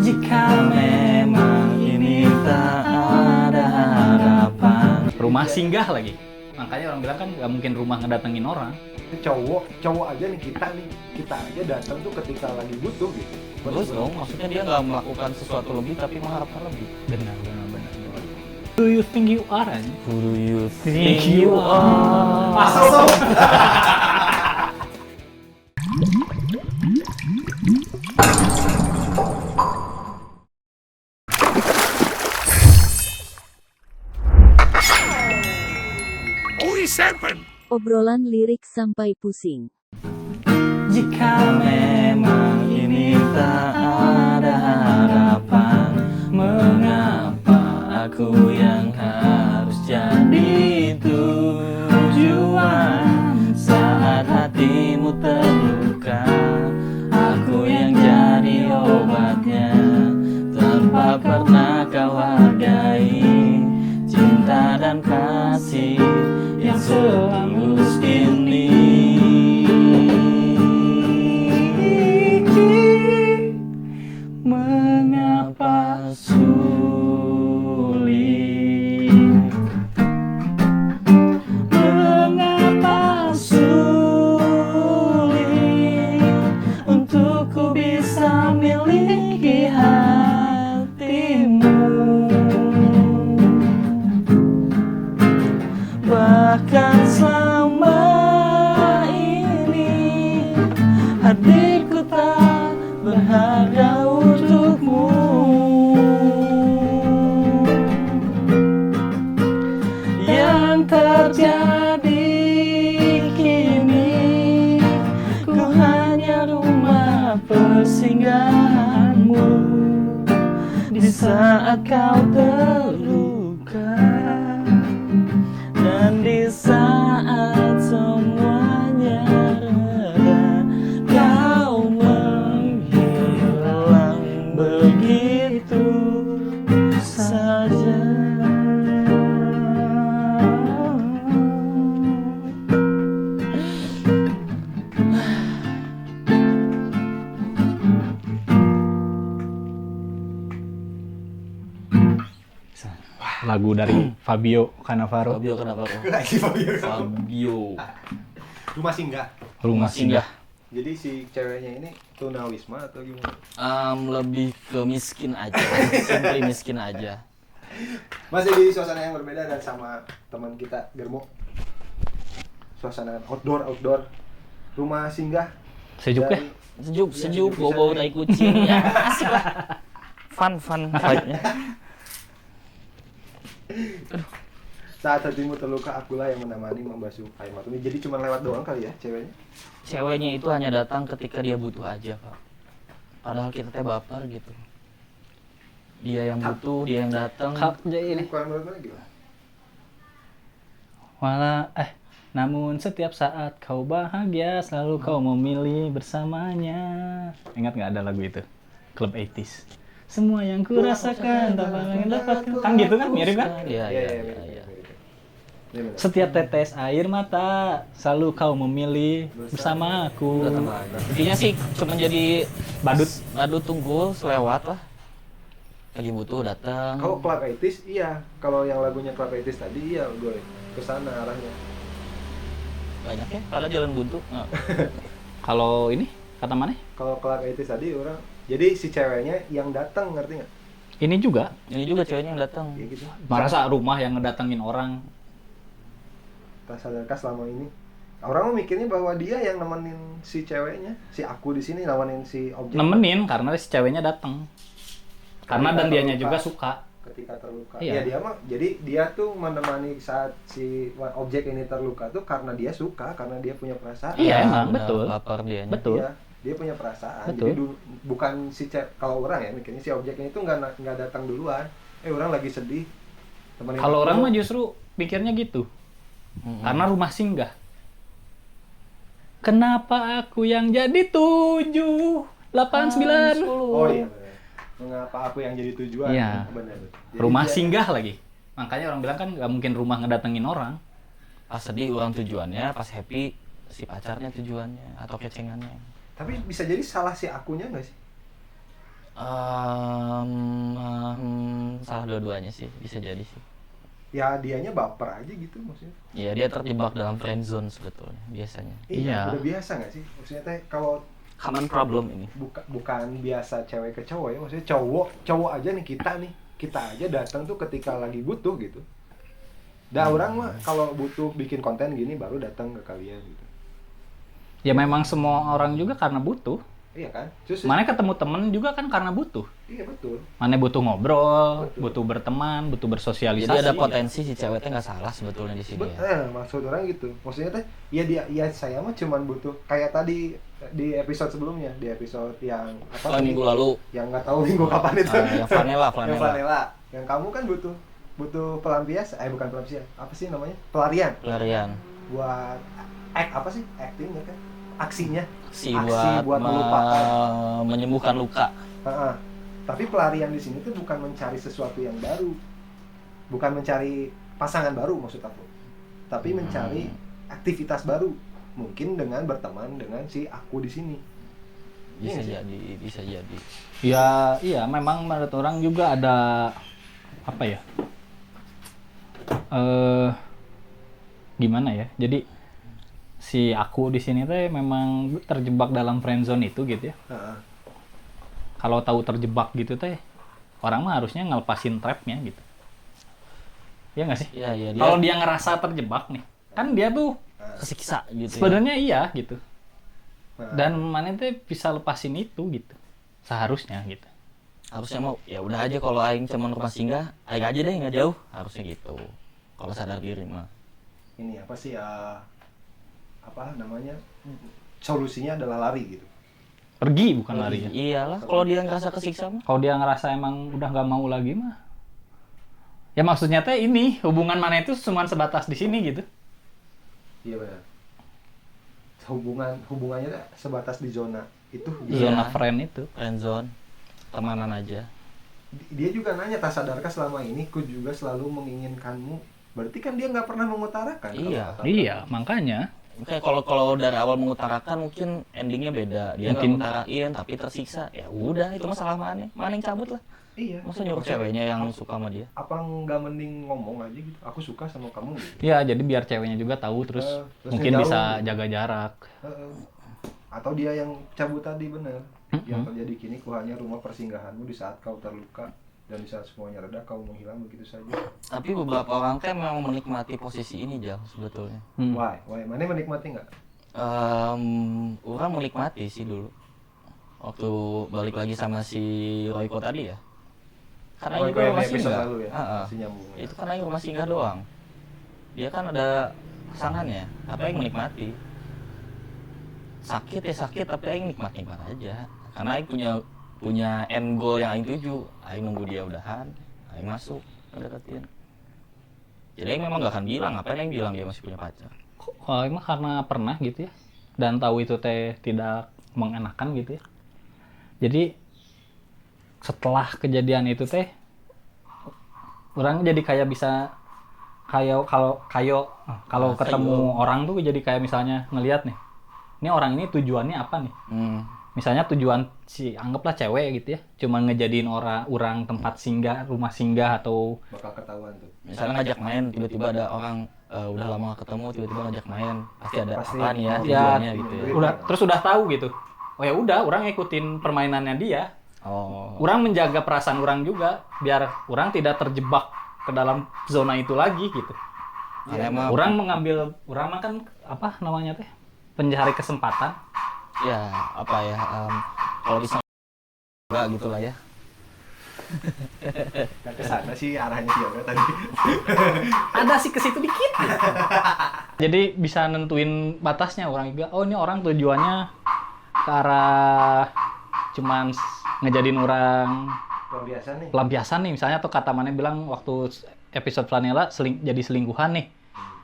Jika memang ini tak ada harapan. Rumah singgah lagi. Makanya orang bilang kan nggak mungkin rumah ngedatengin orang. Cowok aja nih, kita aja datang tuh ketika lagi butuh gitu. Terus dong, maksudnya dia nggak melakukan sesuatu lebih tapi mengharapkan lebih. Benar. Do you think you are? Who do you Think you are? Masuk. Obrolan lirik sampai pusing. Jika memang ini tak ada harapan, mengapa aku yang harus jadi tujuan? Saat hatimu terluka, aku yang jadi obatnya, tanpa pernah kau hargai cinta dan kasih yang setulus ini. Mengapa sulit? Mengapa sulit untuk ku bisa miliki hatimu? Bahkan selama ini hatiku tak berharga untukmu. Yang terjadi kini, ku hanya rumah persinggahanmu di saat kau terluka. Dan di saat semuanya reda, kau menghilang begitu saja. Lagu dari Fabio Cannavaro. Fabio kenapa? Lagi Fabio. Fabio. Rumah singgah. Rumah singgah. Jadi si ceweknya ini tunawisma atau gimana? Lebih ke miskin aja, simply miskin aja. Masih di suasana yang berbeda dan sama teman kita Germo. Suasana outdoor. Rumah singgah. Sejuk ya? Sejuk, bau-bau tai kucing. Ya, asik lah. Fun vibe-nya. Saat hatimu terluka, akulah yang menemani membasuh air mata. Jadi cuma lewat doang kali ya ceweknya? Ceweknya itu hanya datang ketika dia butuh aja, Pak. Padahal kita teh baper gitu. Dia yang butuh, dia yang datang. Ini. Kurang menurut mana gimana? Namun setiap saat kau bahagia, selalu kau memilih bersamanya. Ingat nggak ada lagu itu? Club 80s. Semua yang ku rasakan tanpa ingin dapatkan. Kan gitu kan, mirip kan? Iya. Setiap tetes air mata, selalu kau memilih bersamaku. Intinya sih cuma jadi Badut. tunggu selewat lah. Lagi butuh datang. Kalau Club 80s iya, kalau yang lagunya Club 80s tadi iya gue kesana arahnya. Banyak ya, pada jalan buntu. Kalau ini, kata mana? Kalau Club 80s tadi orang, jadi si ceweknya yang datang, ngerti nggak? Ini juga, Ini juga ceweknya yang datang. Ya gitu. merasa rumah yang ngedatengin orang. Tak sadarkah selama ini orang mikirnya bahwa dia yang nemenin si ceweknya, si aku di sini nemenin si objek. Nemenin karena si ceweknya datang. Karena dan dianya juga suka. Ketika terluka. Iya. Ya dia mah, jadi dia tuh menemani saat si objek ini terluka tuh karena dia suka, karena dia punya perasaan. Iya, emang, benar, betul. Baper dianya. Betul. Iya, dia punya perasaan. Betul. Jadi bukan si kalau orang ya mikirnya si objek ini tuh nggak datang duluan. Orang lagi sedih. Temenin Kalau aku. orang mah justru pikirnya gitu. Karena rumah singgah. Kenapa aku yang jadi 7, 8, 9? Oh iya benar. Mengapa aku yang jadi tujuan? Iya. Benar. Jadi Rumah dia- singgah lagi. Makanya orang bilang kan nggak mungkin rumah ngedatengin orang. Pas sedih orang tujuannya, pas happy si pacarnya tujuannya atau kecengannya. Tapi bisa jadi salah si akunya nggak sih? Salah dua-duanya sih, bisa jadi sih. Ya dianya baper aja gitu maksudnya. Iya, dia terjebak dalam friend zone sebetulnya biasanya. Iya. Udah biasa nggak sih? Maksudnya teh kalau Common problem ini. bukan biasa cewek ke cowok ya, maksudnya cowok aja nih kita aja datang tuh ketika lagi butuh gitu. Orang mah kalau butuh bikin konten gini baru datang ke kalian gitu. Ya memang semua orang juga karena butuh. Iya kan? Terus Mana ketemu temen juga kan karena butuh. iya betul. Mana butuh ngobrol, Betul. butuh berteman, butuh bersosialisasi. Jadi ada potensi si ceweknya nggak salah sebetulnya di sini ya. Maksud orang gitu. Maksudnya teh ya saya mah cuman butuh kayak tadi di episode sebelumnya, di episode yang Oh, minggu lalu. yang nggak tahu minggu kapan itu. Yang flanela. Yang flanela. Yang kamu kan butuh pelampiasan, bukan pelampiasan, apa sih namanya? Pelarian. Pelarian. Buat apa sih? Acting ya kan? Aksinya. Si Aksi buat melupakan. menyembuhkan luka. Heeh. Tapi pelarian di sini tuh bukan mencari sesuatu yang baru. Bukan mencari pasangan baru maksud aku. Tapi mencari aktivitas baru. Mungkin dengan berteman dengan si aku di sini. Bisa Iya, jadi. Ya, iya memang menurut orang juga ada apa ya? Gimana ya? Jadi si aku di sini teh memang terjebak dalam friendzone itu gitu ya. Heeh. Kalau tahu terjebak gitu teh, orang mah harusnya ngelepasin trapnya gitu. Iya nggak sih? Iya, Kalau dia ngerasa terjebak nih, kan dia tuh kesiksa gitu. sebenarnya iya gitu. Nah, Dan mana teh bisa lepasin itu gitu. Seharusnya gitu. Harusnya mau ya udah aja kalau aing cuman rumah singgah, aing aja deh nggak jauh, harusnya gitu. Kalau sadar diri mah. ini apa sih apa namanya? Solusinya adalah lari gitu. Pergi bukan lari ya. Iyalah, kalau dia ngerasa kesiksa mah. Kalau dia ngerasa emang udah nggak mau lagi mah, ya maksudnya teh ini hubungan mana itu cuma sebatas di sini gitu. Iya benar. Hubungannya sebatas di zona itu. Iya. Zona friend itu. Friendzone, temanan aja. Dia juga nanya, tak sadarkah selama ini ku juga selalu menginginkanmu. Berarti kan dia nggak pernah mengutarakan. Iya. kalau kata-kata. Iya, makanya. Kayak kalau dari awal mengutarakan mungkin endingnya beda. Dia nggak Mungkin. ngutarain tapi tersiksa. Ya udah, itu masalah mana? Mana yang cabut lah. Iya. Masa nyuruh ceweknya yang suka sama dia? Apa nggak mending ngomong aja gitu? Aku suka sama kamu gitu. Ya, jadi biar ceweknya juga tahu terus Terus mungkin ngejauh. bisa jaga jarak. Heeh. Atau dia yang cabut tadi bener. Mm-mm. Yang terjadi kini ku hanya rumah persinggahanmu di saat kau terluka dan di saat semuanya reda kau menghilang begitu saja. Tapi beberapa orang kan memang menikmati posisi ini Jal sebetulnya. Hmm. Why? Mana menikmati nggak? Orang menikmati sih dulu. Waktu balik lagi sama si Royko tadi ya. Karena Oh, juga yang rumah di episode singgah. lalu ya, Heeh. masih nyambung ya. Itu kan hanya rumah singgah doang. Dia kan ada pasangannya, tapi yang menikmati. Sakit ya sakit, tapi aing nikmat-nikmat aja. Karena aing punya end goal yang aing tuju. Aing nunggu dia udahan, aing masuk, ngedeketin. Jadi aing memang gak akan bilang, ngapain aing bilang dia masih punya pacar. Oh, emang karena pernah gitu ya. Dan tahu itu teh tidak mengenakan gitu ya. Jadi setelah kejadian itu teh orang jadi kayak bisa kalau ketemu orang tuh jadi kayak misalnya ngelihat nih. Ini orang ini tujuannya apa nih? Misalnya tujuan si anggaplah cewek gitu ya, cuma ngejadiin orang tempat singgah, rumah singgah atau Bakal ketahuan tuh. Misalnya ngajak main, tiba-tiba ada orang udah lama gak ketemu, tiba-tiba ngajak main, pasti ada Pasti. apa nih ya Ya, tujuannya gitu ya. udah tahu gitu. Oh ya udah, orang ngikutin permainannya dia. Oh, Orang menjaga perasaan orang juga biar orang tidak terjebak ke dalam zona itu lagi gitu. karena emang Orang mah kan apa namanya teh? Pencari kesempatan. ya apa ya, kalau bisa enggak gitu lah ya. Gak kesana sih arahnya dia tadi. Ada sih ke situ dikit. Jadi bisa nentuin batasnya orang juga. Oh ini orang tujuannya ke arah cuman ngejadiin orang Luar biasa nih. pelampiasan nih misalnya, atau kata mana bilang waktu episode Flanela jadi selingkuhan nih.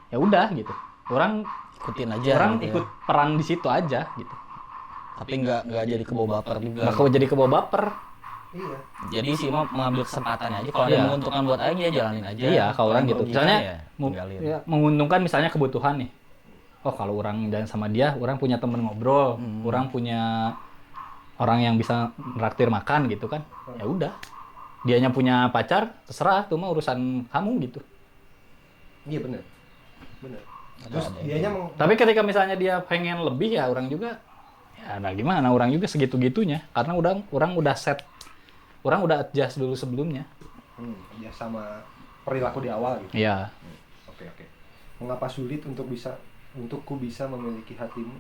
Ya udah gitu. Orang Ikutin aja orang gitu ya. ikut peran di situ aja gitu. Tapi nggak jadi kebawa baper juga. Nggak kau jadi kebawa baper. Iya. Jadi sih mau mengambil kesempatannya aja. Kalau ada Iya. yang menguntungkan buat aing ya jalanin aja. Iya, kalau orang Kalau gitu. merugikan Misalnya ya tinggalin. ya, menguntungkan misalnya kebutuhan nih. Oh, kalau orang jalan sama dia, orang punya temen ngobrol, orang punya orang yang bisa traktir makan gitu kan. Ya udah. Dianya punya pacar, terserah, itu mah urusan kamu gitu. Iya benar. Benar. Ada- Terus ada dianya yang- Tapi ketika misalnya dia pengen lebih ya orang juga ya nah gimana, orang juga segitu-gitunya karena orang udah set. Orang udah adjust dulu sebelumnya. ya sama perilaku di awal gitu. Iya. Oke. Mengapa sulit untukku bisa memiliki hatimu?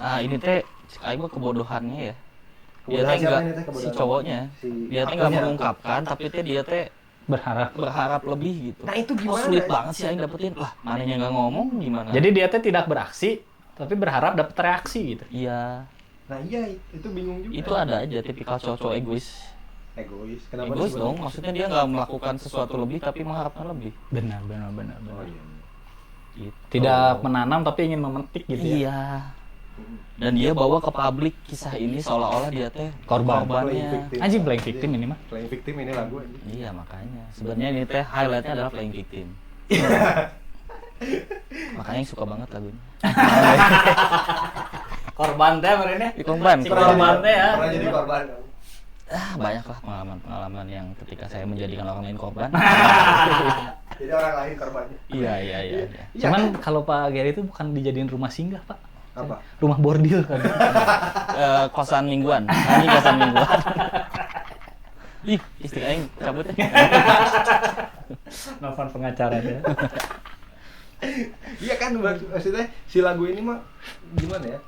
Nah ini teh aing mah kebodohannya ya. Dia Kebodohan teh siapa enggak ini teh? si Kebodohan cowoknya. si Dia teh enggak akunya. mengungkapkan tapi teh dia teh Berharap. lebih gitu. Nah, itu Kok gimana? sulit banget sih aing dapetin. Lah, manehnya enggak ngomong gimana? Jadi dia teh tidak beraksi tapi berharap dapat reaksi gitu. iya, Nah iya itu bingung juga. itu ada aja tipikal cowok egois. Egois. Kenapa Egois disebut dong, maksudnya dia nggak melakukan sesuatu lebih tapi mengharapkan lebih. Benar. Oh iya. Gitu. Tidak menanam tapi ingin memetik gitu ya. Iya. Dan dia bawa ke publik kisah ini seolah-olah dia teh Korban. korbannya. Anjing playing victim ini mah. Playing victim ini lagu anjing. Iya makanya. Sebenarnya ini teh highlightnya adalah playing victim. Makanya yang suka banget lagunya. Korban teh merenya. Korban. Si korban teh ya. Pernah jadi korban. Banyak lah pengalaman-pengalaman yang ketika saya menjadikan orang lain korban. Jadi orang lain korbannya. Iya. Iya Cuman kan? kalau Pak Gary itu bukan dijadiin rumah singgah, Pak. Apa? Rumah bordil kan. Kosan mingguan. Ini kosan mingguan. Ih, istri aing cabut ya. Nelfon pengacara ya. Iya kan maksudnya si lagu ini mah gimana ya?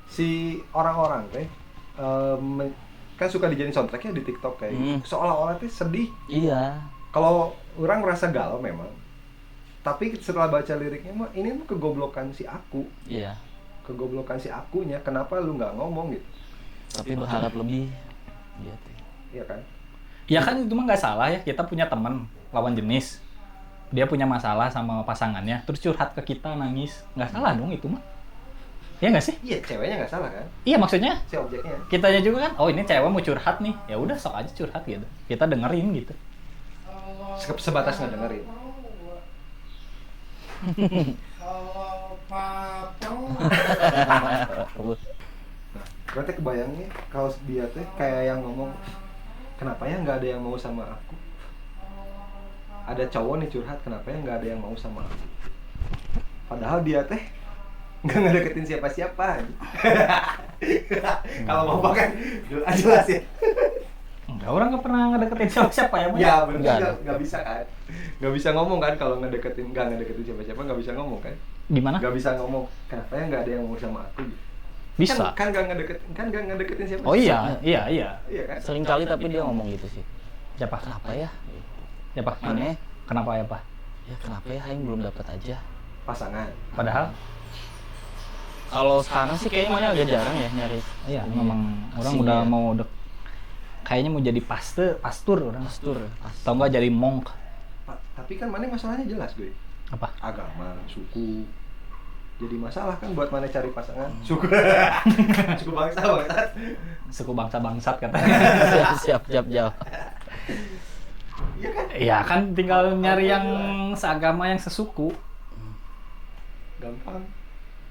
Si orang-orang teh kan suka dijadiin soundtracknya di TikTok kayak gitu. Seolah-olah teh sedih. Iya. Kalau orang merasa galau memang. Tapi setelah baca liriknya mah ini mah kegoblokan si aku. Iya. Kegoblokan si akunya. Kenapa lu nggak ngomong gitu? Tapi berharap lebih. Iya teh. Iya kan? Ya kan itu mah nggak salah ya, kita punya teman lawan jenis. Dia punya masalah sama pasangannya, terus curhat ke kita nangis. Nggak salah dong itu mah. Iya nggak sih? Iya, ceweknya nggak salah kan? Iya maksudnya Si objeknya. kitanya juga kan, oh ini cewek mau curhat nih, ya udah sok aja curhat gitu. Kita dengerin gitu. Sebatas ngedengerin. Berarti kebayangnya kalau dia teh kayak yang ngomong, kenapa ya nggak ada yang mau sama aku? Ada cowok nih curhat, kenapa ya nggak ada yang mau sama aku? Padahal dia teh nggak ngedeketin siapa-siapa. Kalau mau kan jelas ya. Enggak, orang nggak pernah ngedeketin siapa-siapa ya, Mas. Ya berarti Nggak ada. nggak bisa kan? Nggak bisa ngomong kan kalau nggak ngedeketin siapa-siapa nggak bisa ngomong kan? Gimana? Nggak bisa ngomong, kenapa ya nggak ada yang mau sama aku? Gitu. Bisa. Kan nggak ngedeketin siapa? Oh iya. Iya kan? Sering kali tapi dia ngomong gitu sih. Siapa? Kenapa ya? Siapa? Aneh. Kenapa ya, Pak? Ya kenapa ya Aing belum dapat aja. Pasangan. Padahal Kalau sekarang sih kayaknya mana agak jarang ya nyari. iya, memang orang Asing udah ya. mau kayaknya mau jadi pastur orang. Pastur. Atau enggak jadi monk. Tapi kan mana masalahnya jelas gue. Apa? Agama, suku. Jadi masalah kan buat mana cari pasangan. Suku. Suku bangsa. Suku bangsa-bangsat katanya. siap jauh. Iya kan? Iya kan tinggal nyari yang seagama yang sesuku. Gampang.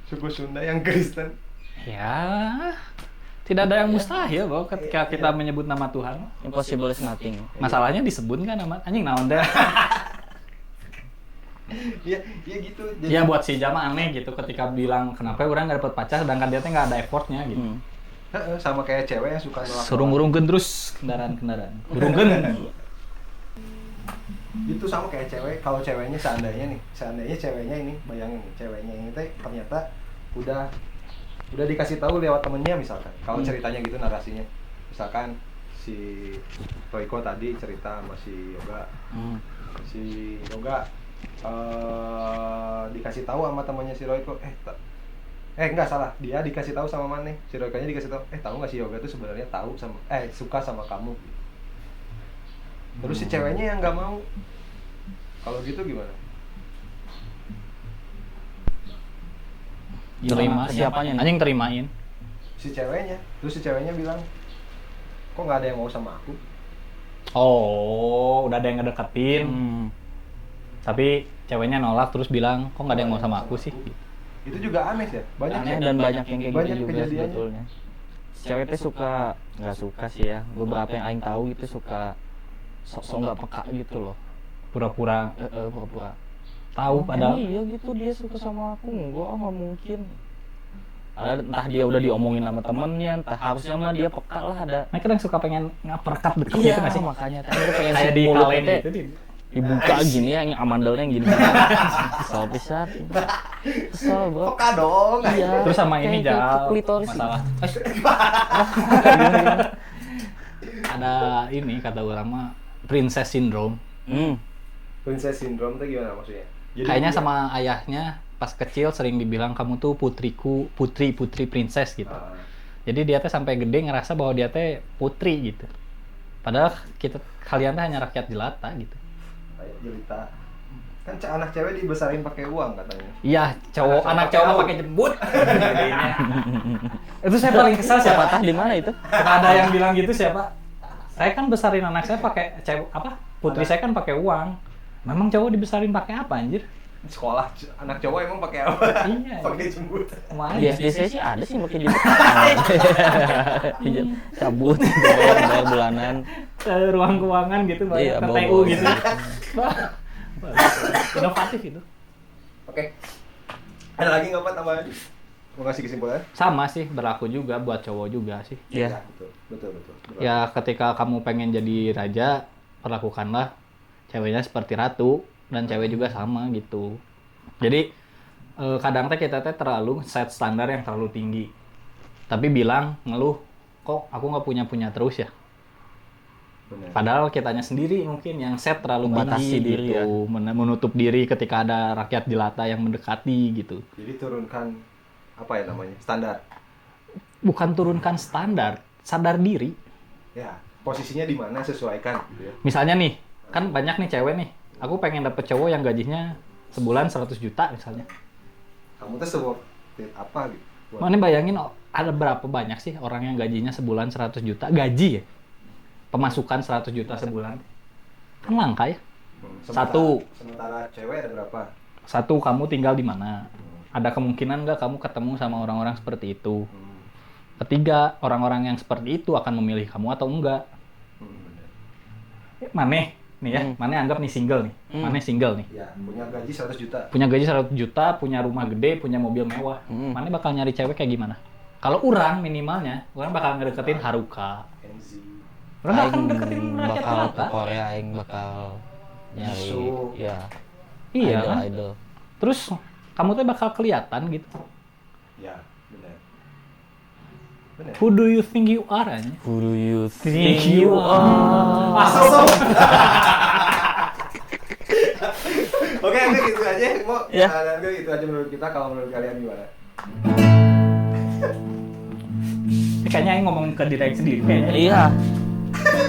Suku Sunda yang Kristen. Ya, tidak ada yang mustahil bahwa ketika kita menyebut nama Tuhan. Impossible is nothing. Masalahnya disebut kan nama anjing naon deh. Iya gitu. Ya buat si Jama aneh gitu ketika bilang kenapa orang nggak dapat pacar sedangkan dia teh nggak ada effortnya gitu. Heeh, sama kayak cewek yang suka nolak. Surung-urungkeun terus kendaraan. Urungkeun. Itu sama kayak cewek, kalau ceweknya seandainya ceweknya ini, bayangin nih, ceweknya ini teh ternyata udah dikasih tahu lewat temennya misalkan. Kalau ceritanya gitu narasinya. Misalkan si Royko tadi cerita sama si Yoga. Si Yoga dikasih tahu sama temannya si Royko, enggak salah, dia dikasih tahu sama Mane, si Royko-nya dikasih tahu, tahu nggak si Yoga tuh sebenarnya suka sama kamu. Terus si ceweknya yang nggak mau. Kalau gitu gimana? Terima Siapanya nih? anjing terimain. Si ceweknya, terus si ceweknya bilang, kok nggak ada yang mau sama aku? Oh, udah ada yang ngedeketin. Tapi ceweknya nolak terus bilang, kok nggak ada yang mau sama aku sih? Itu juga aneh ya, banyak Aneh ya. dan banyak yang kayak Banyak gitu juga kejadiannya. sebetulnya. cewek teh suka nggak suka sih ya, beberapa yang aing tahu gitu suka sok nggak peka gitu loh. Pura-pura Pura-pura tahu padahal iya gitu dia suka sama aku, enggak nggak mungkin. Ada entah dia udah diomongin sama temennya, entah harusnya mah dia peka lah ada. mereka kadang suka pengen ngaperkat deket Iya gitu nggak sih? makanya tadi aku pengen Kayak si di mulutnya kalen teh gitu. dibuka gini ya, yang amandelnya yang gini. Kesel pisan. Kesel bro. Peka dong. Iya. Terus sama ini Kayak Jal, klitoris. masalah. Ada ini kata orang mah princess syndrome. Princess syndrome itu gimana maksudnya? Jadi Kayaknya dia- sama ayahnya pas kecil sering dibilang kamu tuh putriku, putri princess gitu. Jadi dia teh sampai gede ngerasa bahwa dia teh putri gitu. Padahal kalian teh hanya rakyat jelata gitu. kayak jelita. Kan anak cewek dibesarin pakai uang katanya. Iya, cowok Anak anak cowok cowok pakai pakai jembut. Jadinya. Itu saya paling kesal siapa? Patah di mana itu? Ada yang bilang gitu siapa? Saya kan besarin anak saya pakai cewek apa? Putri saya kan pakai uang. Memang cowok dibesarin pakai apa anjir? Sekolah anak cowok emang pakai apa? Iya. Pakai jembut. Wah, Di SD saya sih ada sih pakai jilbab. Cabut, bayar bulanan. ke ruang keuangan gitu, Iya, ke bawa-bawa. TU gitu. Inovatif itu. Oke. Ada lagi nggak Pak tambahan? Mau kasih kesimpulan? Sama sih, berlaku juga buat cowok juga sih. Iya. betul. Betul. Ya ketika kamu pengen jadi raja, perlakukanlah ceweknya seperti ratu dan cewek juga sama gitu. Jadi kadang teh kita teh terlalu set standar yang terlalu tinggi. Tapi bilang ngeluh, kok aku nggak punya terus ya. Benar. Padahal kitanya sendiri mungkin yang set terlalu Membatasi tinggi diri gitu, menutup diri ketika ada rakyat jelata yang mendekati gitu. Jadi turunkan apa ya namanya? Standar. Bukan turunkan standar, sadar diri. Ya, posisinya di mana sesuaikan gitu ya. Misalnya nih, kan banyak nih cewek nih. Aku pengen dapet cowok yang gajinya sebulan 100 juta misalnya. Kamu tuh sebuah apa gitu? Mana bayangin ada berapa banyak sih orang yang gajinya sebulan 100 juta gaji ya? Pemasukan 100 juta sebulan. Kan langka ya. Sementara cewek ada berapa? Satu, kamu tinggal di mana? Ada kemungkinan nggak kamu ketemu sama orang-orang seperti itu? Ketiga, orang-orang yang seperti itu akan memilih kamu atau enggak? Benar. Maneh nih ya, Maneh anggap nih single nih. Maneh single nih. Ya, punya gaji 100 juta. Punya gaji 100 juta, punya rumah gede, punya mobil mewah. Maneh bakal nyari cewek kayak gimana? Kalau orang minimalnya, orang bakal ngedeketin Haruka. NZ. Orang nggak akan Aing deketin rakyat bakal ke jelata. Korea, aing bakal nyari Masuk. ya Iya idol, kan? idol. Terus kamu tuh bakal kelihatan gitu. Ya, benar. Benar. Who do you think you are? Anya? Who do you Think you are. Masuk. Oke, gitu aja. Mau Ya. gitu aja menurut kita. Kalau menurut kalian gimana? Kayaknya Aing ngomong ke diri Aing sendiri kayaknya. Iya,